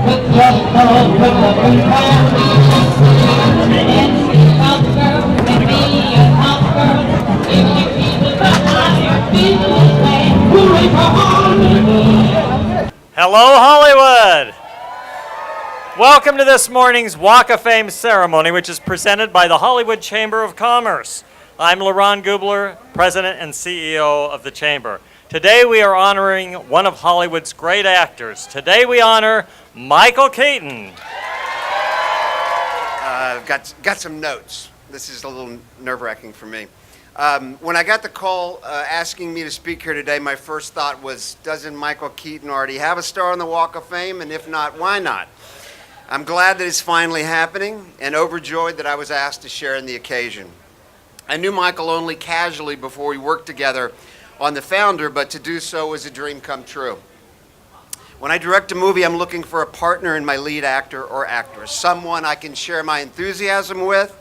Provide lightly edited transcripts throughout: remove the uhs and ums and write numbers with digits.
With your love, with the blue heart. And it's pop girl, and me a pop girl. If you keep it up, I feel this way. Hooray for Hollywood. Hello, Hollywood! Welcome to this morning's Walk of Fame ceremony, which is presented by the Hollywood Chamber of Commerce. I'm LaRon Gubler, President and CEO of the Chamber. Today we are honoring one of Hollywood's great actors. Today we honor Michael Keaton. Got some notes. This is a little nerve-wracking for me. When I got the call asking me to speak here today, my first thought was, doesn't Michael Keaton already have a star on the Walk of Fame? And if not, why not? I'm glad that it's finally happening and overjoyed that I was asked to share in the occasion. I knew Michael only casually before we worked together on The Founder, but to do so was a dream come true. When I direct a movie, I'm looking for a partner in my lead actor or actress, someone I can share my enthusiasm with,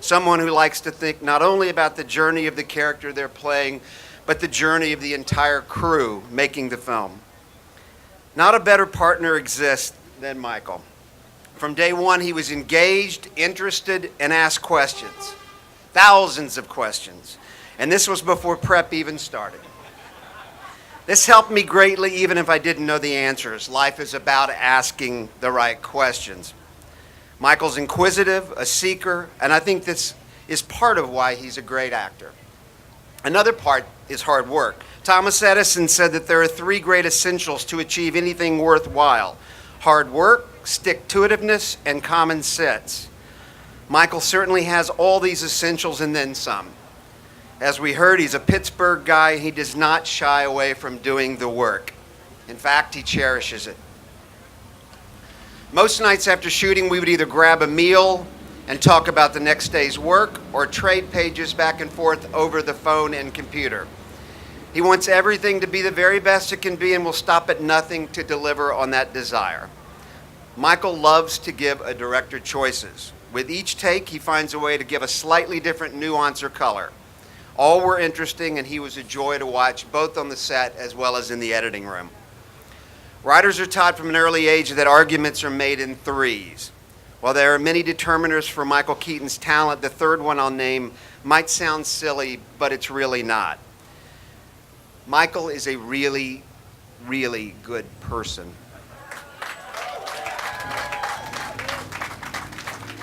someone who likes to think not only about the journey of the character they're playing, but the journey of the entire crew making the film. Not a better partner exists than Michael. From day one, he was engaged, interested, and asked questions. Thousands of questions. And this was before prep even started. This helped me greatly even if I didn't know the answers. Life is about asking the right questions. Michael's inquisitive, a seeker, and I think this is part of why he's a great actor. Another part is hard work. Thomas Edison said that there are three great essentials to achieve anything worthwhile: hard work, stick-to-itiveness, and common sense. Michael certainly has all these essentials and then some. As we heard, he's a Pittsburgh guy. He does not shy away from doing the work. In fact, he cherishes it. Most nights after shooting, we would either grab a meal and talk about the next day's work or trade pages back and forth over the phone and computer. He wants everything to be the very best it can be and will stop at nothing to deliver on that desire. Michael loves to give a director choices. With each take, he finds a way to give a slightly different nuance or color. All were interesting, and he was a joy to watch, both on the set as well as in the editing room. Writers are taught from an early age that arguments are made in threes. While there are many determiners for Michael Keaton's talent, the third one I'll name might sound silly, but it's really not. Michael is a really, really good person.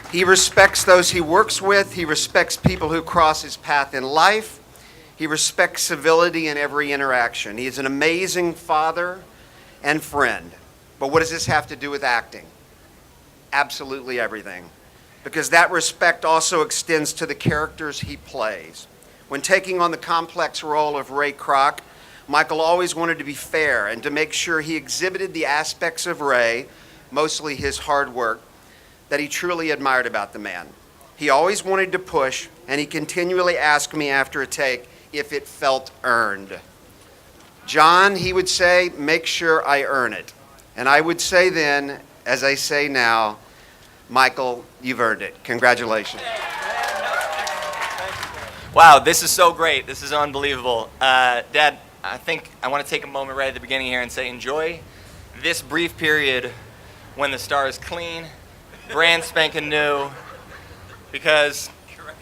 He respects those he works with. He respects people who cross his path in life. He respects civility in every interaction. He is an amazing father and friend. But what does this have to do with acting? Absolutely everything. Because that respect also extends to the characters he plays. When taking on the complex role of Ray Kroc, Michael always wanted to be fair and to make sure he exhibited the aspects of Ray, mostly his hard work, that he truly admired about the man. He always wanted to push, and he continually asked me after a take if it felt earned. John, he would say, make sure I earn it. And I would say then, as I say now, Michael, you've earned it. Congratulations. Wow, this is so great. This is unbelievable. Dad, I think I want to take a moment right at the beginning here and say enjoy this brief period when the star is clean, brand spanking new, because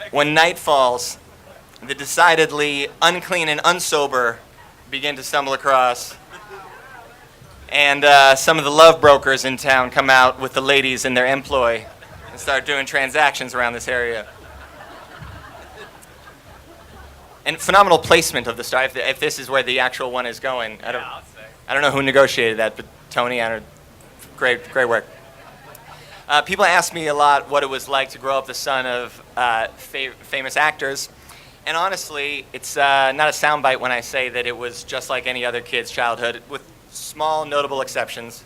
when night falls, the decidedly unclean and unsober begin to stumble across, and some of the love brokers in town come out with the ladies in their employ and start doing transactions around this area. And phenomenal placement of the star, if this is where the actual one is going. I don't know who negotiated that, but Tony, great work. People ask me a lot what it was like to grow up the son of famous actors. And honestly, it's not a soundbite when I say that it was just like any other kid's childhood, with small notable exceptions.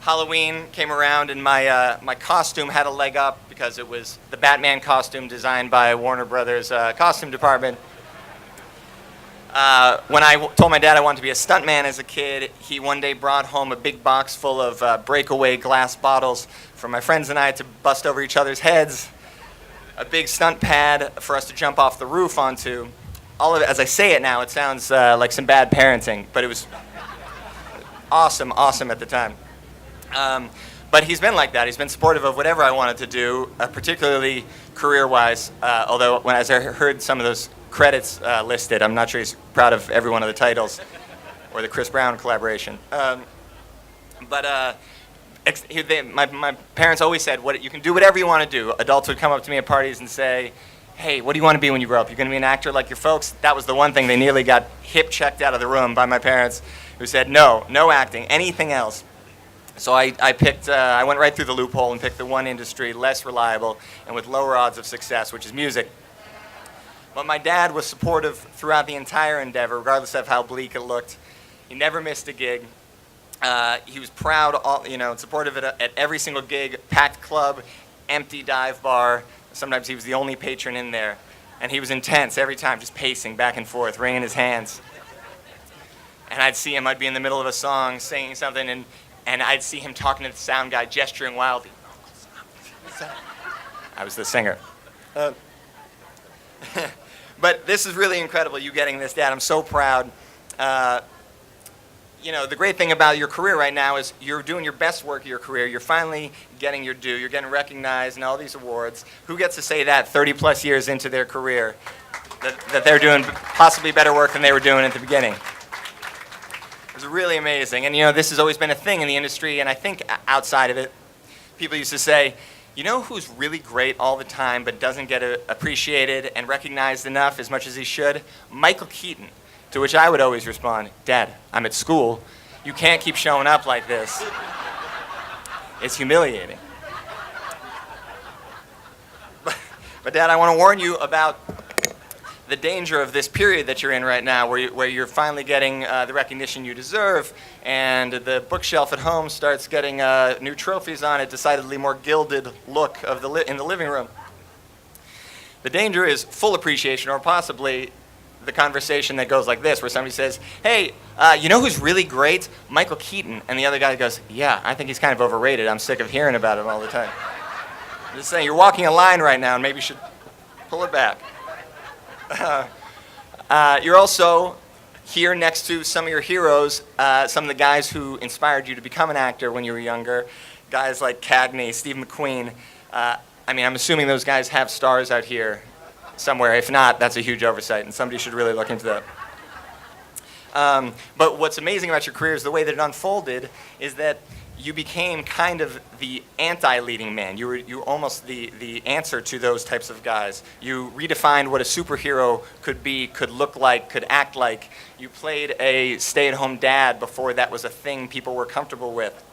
Halloween came around and my costume had a leg up because it was the Batman costume designed by Warner Brothers costume department. When I told my dad I wanted to be a stuntman as a kid, he one day brought home a big box full of breakaway glass bottles for my friends and I to bust over each other's heads, a big stunt pad for us to jump off the roof onto. All of it, as I say it now, it sounds like some bad parenting, but it was awesome at the time. But he's been like that. He's been supportive of whatever I wanted to do, particularly career-wise. Although as I heard some of those credits listed, I'm not sure he's proud of every one of the titles or the Chris Brown collaboration. My parents always said, you can do whatever you want to do. Adults would come up to me at parties and say, hey, what do you want to be when you grow up? You're going to be an actor like your folks? That was the one thing they nearly got hip-checked out of the room by my parents, who said, no acting, anything else. So I went right through the loophole and picked the one industry less reliable and with lower odds of success, which is music. But my dad was supportive throughout the entire endeavor, regardless of how bleak it looked. He never missed a gig. He was proud, supportive at every single gig, packed club, empty dive bar. Sometimes he was the only patron in there. And he was intense every time, just pacing back and forth, wringing his hands. And I'd see him, I'd be in the middle of a song, singing something, and I'd see him talking to the sound guy, gesturing wildly. I was the singer. But this is really incredible, you getting this, Dad. I'm so proud. The great thing about your career right now is you're doing your best work of your career. You're finally getting your due. You're getting recognized and all these awards. Who gets to say that 30-plus years into their career, that they're doing possibly better work than they were doing at the beginning? It's really amazing. And, this has always been a thing in the industry, and I think outside of it, people used to say, you know who's really great all the time but doesn't get appreciated and recognized enough as much as he should? Michael Keaton. To which I would always respond, Dad, I'm at school. You can't keep showing up like this. It's humiliating. But Dad, I want to warn you about the danger of this period that you're in right now, where you're finally getting the recognition you deserve, and the bookshelf at home starts getting new trophies on it, decidedly more gilded look of in the living room. The danger is full appreciation, or possibly the conversation that goes like this, where somebody says, hey, you know who's really great? Michael Keaton. And the other guy goes, yeah, I think he's kind of overrated. I'm sick of hearing about him all the time. I'm just saying, you're walking a line right now, and maybe you should pull it back. You're also here next to some of your heroes, some of the guys who inspired you to become an actor when you were younger, guys like Cagney, Steve McQueen. I'm assuming those guys have stars out here somewhere. If not, that's a huge oversight, and somebody should really look into that. But what's amazing about your career is the way that it unfolded is that you became kind of the anti-leading man. You were almost the answer to those types of guys. You redefined what a superhero could be, could look like, could act like. You played a stay-at-home dad before that was a thing people were comfortable with.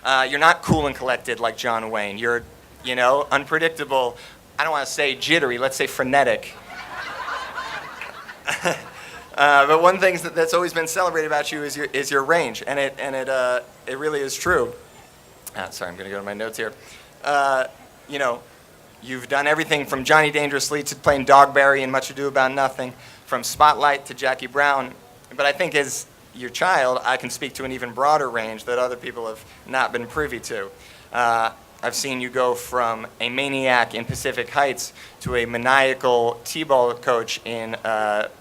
You're not cool and collected like John Wayne. You're, unpredictable. I don't want to say jittery, let's say frenetic. But one thing that's always been celebrated about you is your range, and it really is true. Sorry, I'm going to go to my notes here. You've done everything from Johnny Dangerously to playing Dogberry in Much Ado About Nothing, from Spotlight to Jackie Brown. But I think as your child, I can speak to an even broader range that other people have not been privy to. I've seen you go from a maniac in Pacific Heights to a maniacal t-ball coach in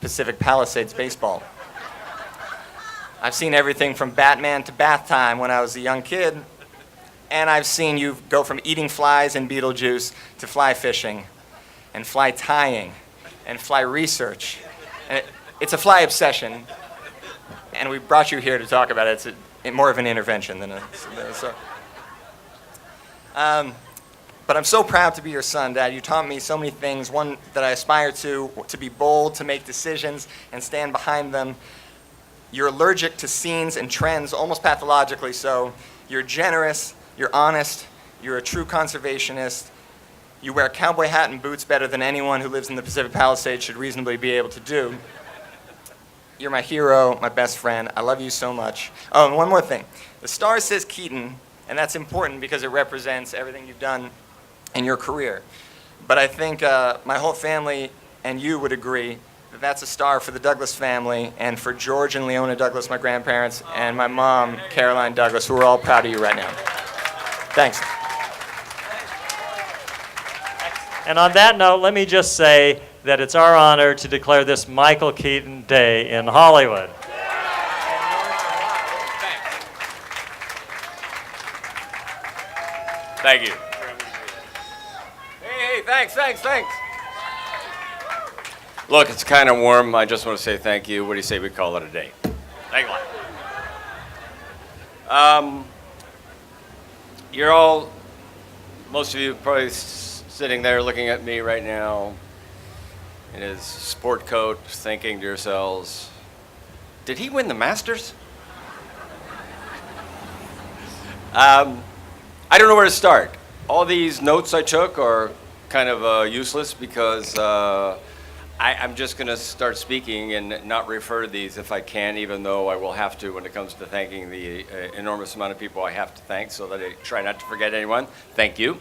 Pacific Palisades baseball. I've seen everything from Batman to bath time when I was a young kid, and I've seen you go from eating flies in Beetlejuice to fly fishing and fly tying and fly research. And it's a fly obsession, and we brought you here to talk about it. It's more of an intervention than a... But I'm so proud to be your son, Dad. You taught me so many things. One that I aspire to be bold, to make decisions, and stand behind them. You're allergic to scenes and trends, almost pathologically so. You're generous, you're honest, you're a true conservationist. You wear a cowboy hat and boots better than anyone who lives in the Pacific Palisades should reasonably be able to do. You're my hero, my best friend. I love you so much. Oh, and one more thing. The star says Keaton, and that's important because it represents everything you've done in your career. But I think my whole family and you would agree that that's a star for the Douglas family and for George and Leona Douglas, my grandparents, and my mom, Caroline Douglas, who are all proud of you right now. Thanks. And on that note, let me just say that it's our honor to declare this Michael Keaton Day in Hollywood. Thank you. Hey, thanks. Look, it's kind of warm. I just want to say thank you. What do you say we call it a day? Thank you. You're all, most of you probably sitting there looking at me right now in his sport coat, thinking to yourselves, did he win the Masters? I don't know where to start. All these notes I took are kind of useless because I'm just going to start speaking and not refer to these if I can, even though I will have to when it comes to thanking the enormous amount of people I have to thank, so that I try not to forget anyone. Thank you.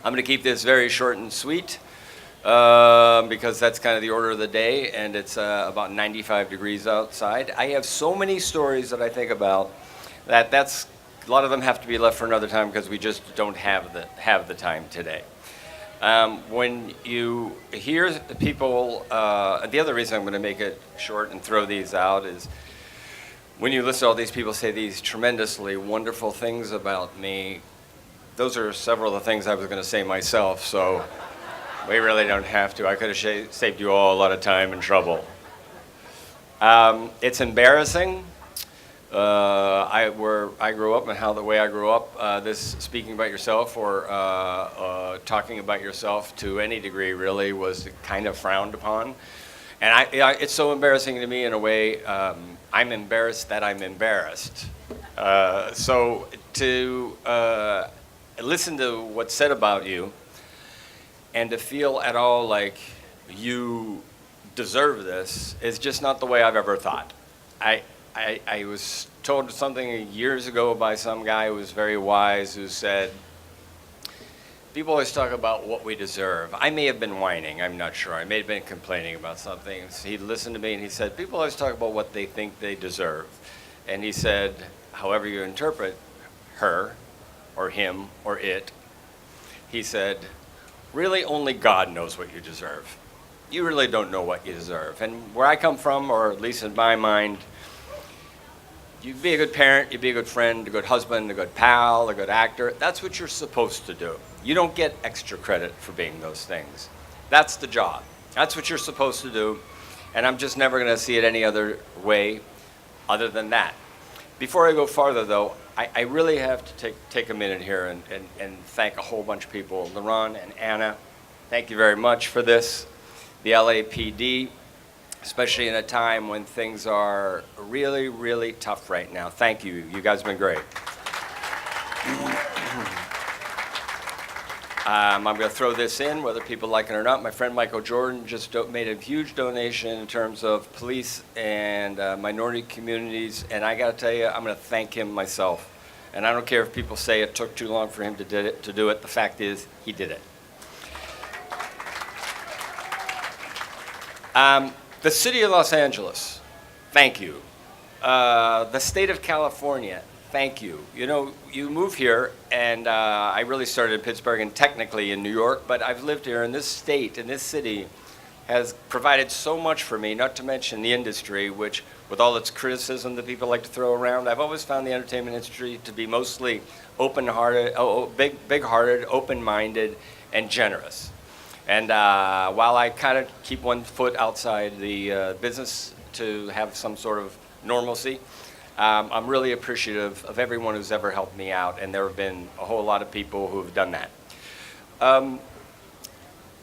I'm going to keep this very short and sweet because that's kind of the order of the day, and it's about 95 degrees outside. I have so many stories that I think about that's a lot of them have to be left for another time because we just don't have the time today. When you hear the people, the other reason I'm going to make it short and throw these out is when you listen to all these people say these tremendously wonderful things about me, those are several of the things I was going to say myself, so we really don't have to. I could have saved you all a lot of time and trouble. It's embarrassing. Where I grew up and how the way I grew up, this speaking about yourself or talking about yourself to any degree really was kind of frowned upon. And it's so embarrassing to me in a way, I'm embarrassed that I'm embarrassed. So to listen to what's said about you and to feel at all like you deserve this is just not the way I've ever thought. I was told something years ago by some guy who was very wise who said, people always talk about what we deserve. I may have been whining, I'm not sure. I may have been complaining about something. He listened to me and he said, people always talk about what they think they deserve. And he said, however you interpret her or him or it, he said, really only God knows what you deserve. You really don't know what you deserve. And where I come from, or at least in my mind, you be a good parent, you be a good friend, a good husband, a good pal, a good actor. That's what you're supposed to do. You don't get extra credit for being those things. That's the job. That's what you're supposed to do. And I'm just never going to see it any other way other than that. Before I go farther, though, I really have to take a minute here and thank a whole bunch of people. Laron and Anna, thank you very much for this. The LAPD, especially in a time when things are really, really tough right now. Thank you. You guys have been great. I'm going to throw this in, whether people like it or not. My friend Michael Jordan just made a huge donation in terms of police and minority communities, and I got to tell you, I'm going to thank him myself. And I don't care if people say it took too long for him to do it. The fact is, he did it. The city of Los Angeles, thank you. The state of California, thank you. You know, you move here, and I really started in Pittsburgh and technically in New York, but I've lived here, and this state, and this city has provided so much for me, not to mention the industry, which with all its criticism that people like to throw around, I've always found the entertainment industry to be mostly open-hearted, big-hearted, open-minded, and generous. And while I kind of keep one foot outside the business to have some sort of normalcy, I'm really appreciative of everyone who's ever helped me out, and there have been a whole lot of people who have done that. I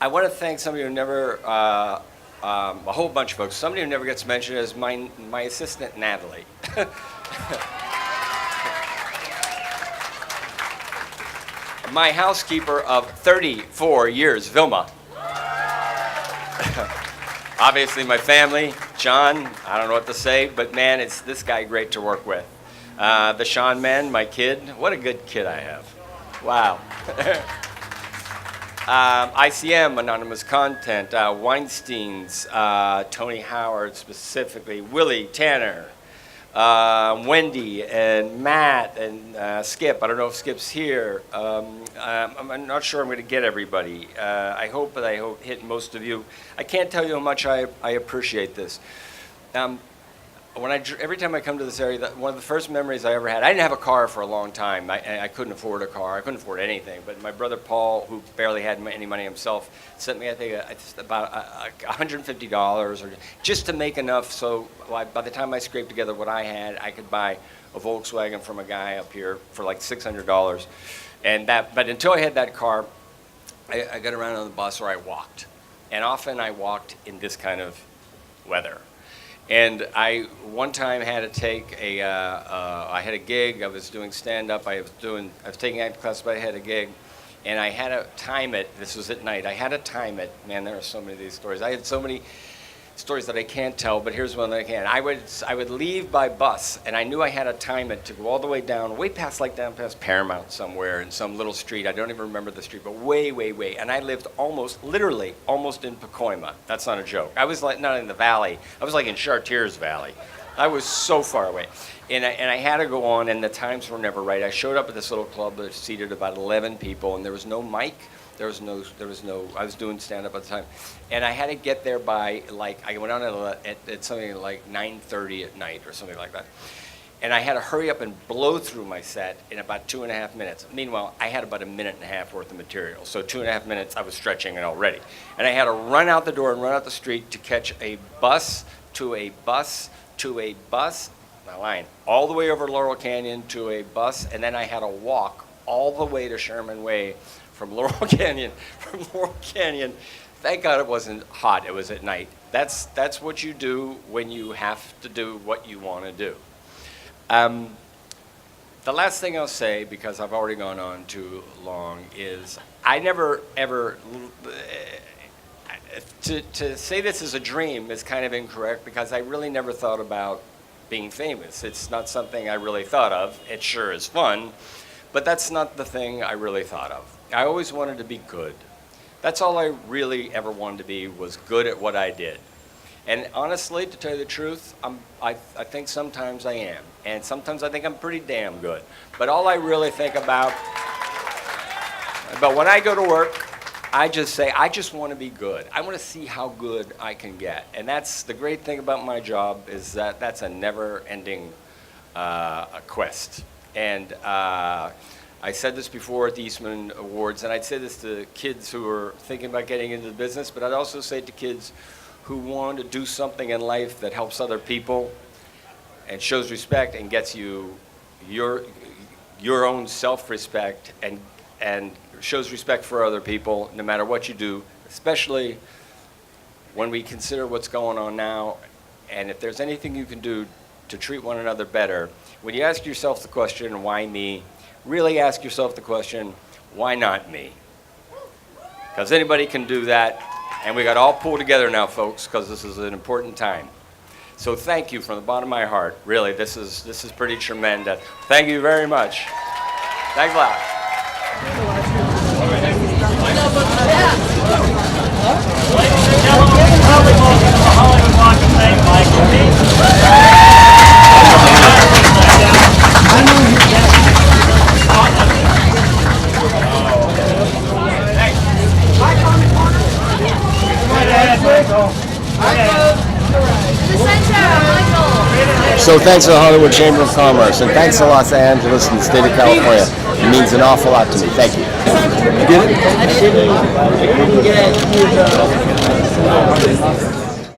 want to thank somebody who never, a whole bunch of folks, somebody who never gets mentioned is my assistant, Natalie. My housekeeper of 34 years, Vilma. Obviously my family, John, I don't know what to say, but man, it's this guy great to work with. The Sean man, my kid, what a good kid I have. Wow. ICM, Anonymous Content, Weinstein's, Tony Howard specifically, Willie Tanner, Wendy and Matt and Skip. I don't know if Skip's here. I'm not sure I'm going to get everybody. I hope that I hit most of you. I can't tell you how much I appreciate this. every time I come to this area, one of the first memories I ever had, I didn't have a car for a long time. I couldn't afford a car. I couldn't afford anything. But my brother Paul, who barely had any money himself, sent me, I think, about $150 or just to make enough so by the time I scraped together what I had, I could buy a Volkswagen from a guy up here for like $600. But until I had that car, I got around on the bus or I walked. And often I walked in this kind of weather. And I one time had to take I had a gig. I was doing stand-up. I was taking acting classes, but I had a gig, and I had to time it. This was at night. I had to time it. Man, there are so many of these stories. I had so many stories that I can't tell, but here's one that I can. I would leave by bus, and I knew I had to time it to go all the way down, way past down past Paramount somewhere in some little street. I don't even remember the street, but way, way, way. And I lived literally almost in Pacoima. That's not a joke. I was like not in the valley. I was like in Chartiers Valley. I was so far away. And I had to go on, and the times were never right. I showed up at this little club that seated about 11 people, and there was no mic. There was no, I was doing stand-up at the time. And I had to get there by, I went on at something like 9:30 at night or something like that. And I had to hurry up and blow through my set in about 2.5 minutes. Meanwhile, I had about 1.5 minutes worth of material. So 2.5 minutes, I was stretching it already. And I had to run out the door and run out the street to catch a bus to a bus to a bus, my line, all the way over Laurel Canyon to a bus. And then I had to walk all the way to Sherman Way from Laurel Canyon. Thank God it wasn't hot, it was at night. That's what you do when you have to do what you want to do. The last thing I'll say, because I've already gone on too long, is I never ever, to say this is a dream is kind of incorrect, because I really never thought about being famous. It's not something I really thought of. It sure is fun, but that's not the thing I really thought of. I always wanted to be good. That's all I really ever wanted to be, was good at what I did. And honestly, to tell you the truth, I think sometimes I am. And sometimes I think I'm pretty damn good. But all I really think about when I go to work, I just say, I just want to be good. I want to see how good I can get. And that's the great thing about my job, is that that's a never-ending quest. And I said this before at the Eastman Awards, and I'd say this to kids who are thinking about getting into the business, but I'd also say to kids who want to do something in life that helps other people and shows respect and gets you your own self-respect and shows respect for other people, no matter what you do, especially when we consider what's going on now, and if there's anything you can do to treat one another better. When you ask yourself the question, why me? Really ask yourself the question, why not me? Because anybody can do that, and we got to all pull together now, folks, because this is an important time. So thank you from the bottom of my heart. Really, this is pretty tremendous. Thank you very much. Thanks a lot. Ladies and gentlemen, probably welcome to the Hollywood Walk of Fame, Michael Keaton. So thanks to the Hollywood Chamber of Commerce, and thanks to Los Angeles and the state of California. It means an awful lot to me. Thank you. You get it? I didn't get it.